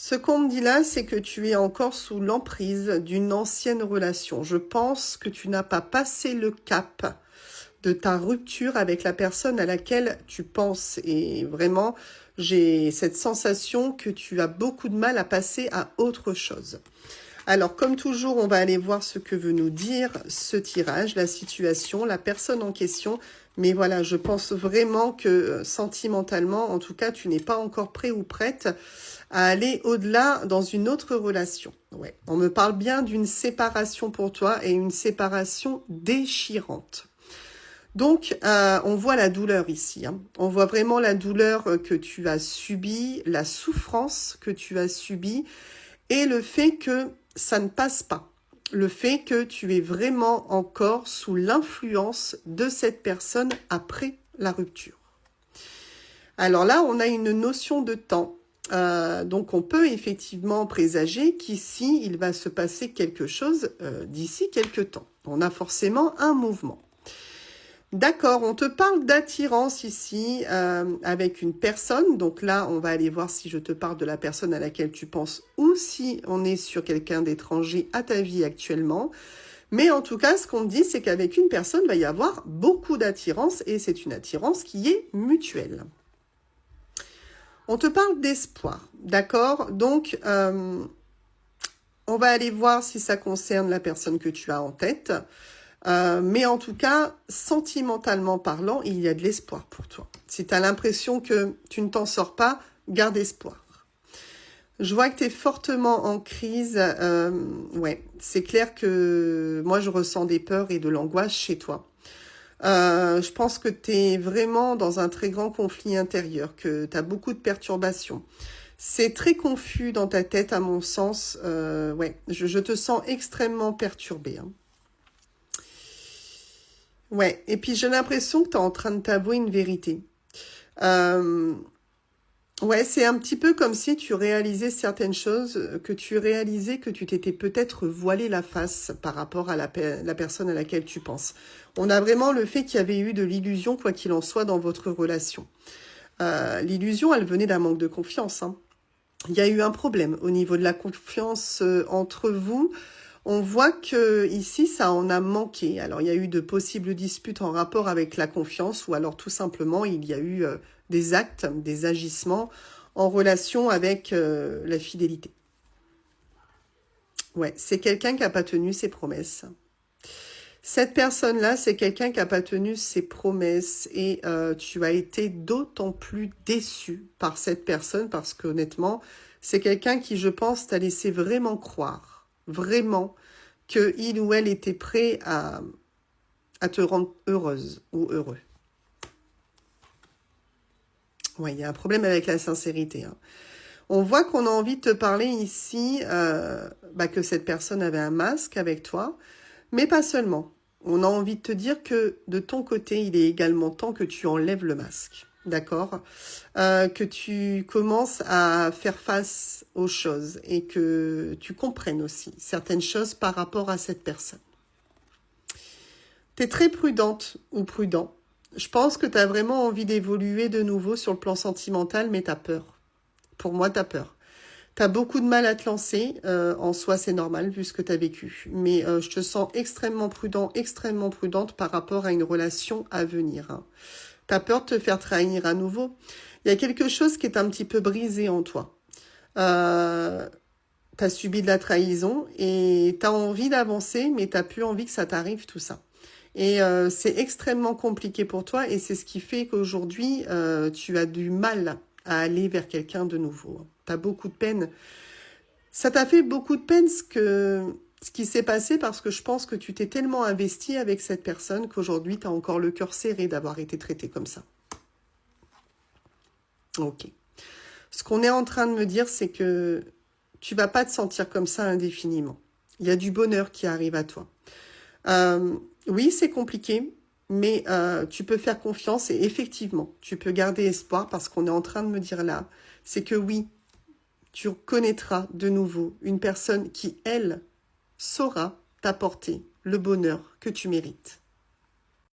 Ce qu'on me dit là, c'est que tu es encore sous l'emprise d'une ancienne relation. Je pense que tu n'as pas passé le cap de ta rupture avec la personne à laquelle tu penses. Et vraiment, j'ai cette sensation que tu as beaucoup de mal à passer à autre chose. Alors, comme toujours, on va aller voir ce que veut nous dire ce tirage, la situation, la personne en question. Mais voilà, je pense vraiment que sentimentalement, en tout cas, tu n'es pas encore prêt ou prête à aller au-delà dans une autre relation. Ouais, on me parle bien d'une séparation pour toi et une séparation déchirante. Donc, on voit la douleur ici. Hein. On voit vraiment la douleur que tu as subie, la souffrance que tu as subie et le fait que ça ne passe pas. Le fait que tu es vraiment encore sous l'influence de cette personne après la rupture. Alors là, on a une notion de temps. Donc, on peut effectivement présager qu'ici, il va se passer quelque chose d'ici quelques temps. On a forcément un mouvement. D'accord, on te parle d'attirance ici avec une personne. Donc là, on va aller voir si je te parle de la personne à laquelle tu penses ou si on est sur quelqu'un d'étranger à ta vie actuellement. Mais en tout cas, ce qu'on me dit, c'est qu'avec une personne, il va y avoir beaucoup d'attirance et c'est une attirance qui est mutuelle. On te parle d'espoir, d'accord? Donc, on va aller voir si ça concerne la personne que tu as en tête. Mais en tout cas, sentimentalement parlant, il y a de l'espoir pour toi. Si tu as l'impression que tu ne t'en sors pas, garde espoir. Je vois que tu es fortement en crise. Ouais, c'est clair que moi, je ressens des peurs et de l'angoisse chez toi. Je pense que tu es vraiment dans un très grand conflit intérieur, que tu as beaucoup de perturbations. C'est très confus dans ta tête, à mon sens. Ouais, je te sens extrêmement perturbée. Hein. Ouais, et puis j'ai l'impression que tu es en train de t'avouer une vérité. Ouais, c'est un petit peu comme si tu réalisais certaines choses, que tu réalisais que tu t'étais peut-être voilé la face par rapport à la personne à laquelle tu penses. On a vraiment le fait qu'il y avait eu de l'illusion, quoi qu'il en soit, dans votre relation. L'illusion, elle venait d'un manque de confiance. Hein. Il y a eu un problème au niveau de la confiance entre vous. On voit que ici, ça en a manqué. Alors, il y a eu de possibles disputes en rapport avec la confiance ou alors tout simplement, il y a eu des actes, des agissements en relation avec la fidélité. Ouais, c'est quelqu'un qui n'a pas tenu ses promesses. Cette personne-là, c'est quelqu'un qui n'a pas tenu ses promesses et tu as été d'autant plus déçu par cette personne parce qu'honnêtement, c'est quelqu'un qui, je pense, t'a laissé vraiment croire, vraiment, qu'il ou elle était prêt à te rendre heureuse ou heureux. Ouais, il y a un problème avec la sincérité. Hein. On voit qu'on a envie de te parler ici que cette personne avait un masque avec toi, mais pas seulement. On a envie de te dire que de ton côté, il est également temps que tu enlèves le masque. D'accord, que tu commences à faire face aux choses et que tu comprennes aussi certaines choses par rapport à cette personne. Tu es très prudente ou prudent. Je pense que tu as vraiment envie d'évoluer de nouveau sur le plan sentimental, mais tu as peur. Pour moi, tu as peur. Tu as beaucoup de mal à te lancer. En soi, c'est normal vu ce que tu as vécu. Mais je te sens extrêmement prudent, extrêmement prudente par rapport à une relation à venir. Hein. Tu as peur de te faire trahir à nouveau. Il y a quelque chose qui est un petit peu brisé en toi. Tu as subi de la trahison et tu as envie d'avancer, mais tu n'as plus envie que ça t'arrive, tout ça. Et c'est extrêmement compliqué pour toi et c'est ce qui fait qu'aujourd'hui, tu as du mal à aller vers quelqu'un de nouveau. Tu as beaucoup de peine. Ça t'a fait beaucoup de peine ce qui s'est passé parce que je pense que tu t'es tellement investi avec cette personne qu'aujourd'hui, tu as encore le cœur serré d'avoir été traité comme ça. Ok. Ce qu'on est en train de me dire, c'est que tu vas pas te sentir comme ça indéfiniment. Il y a du bonheur qui arrive à toi. Oui, c'est compliqué, mais tu peux faire confiance et effectivement, tu peux garder espoir parce qu'on est en train de me dire là, c'est que oui, tu connaîtras de nouveau une personne qui, elle, saura t'apporter le bonheur que tu mérites.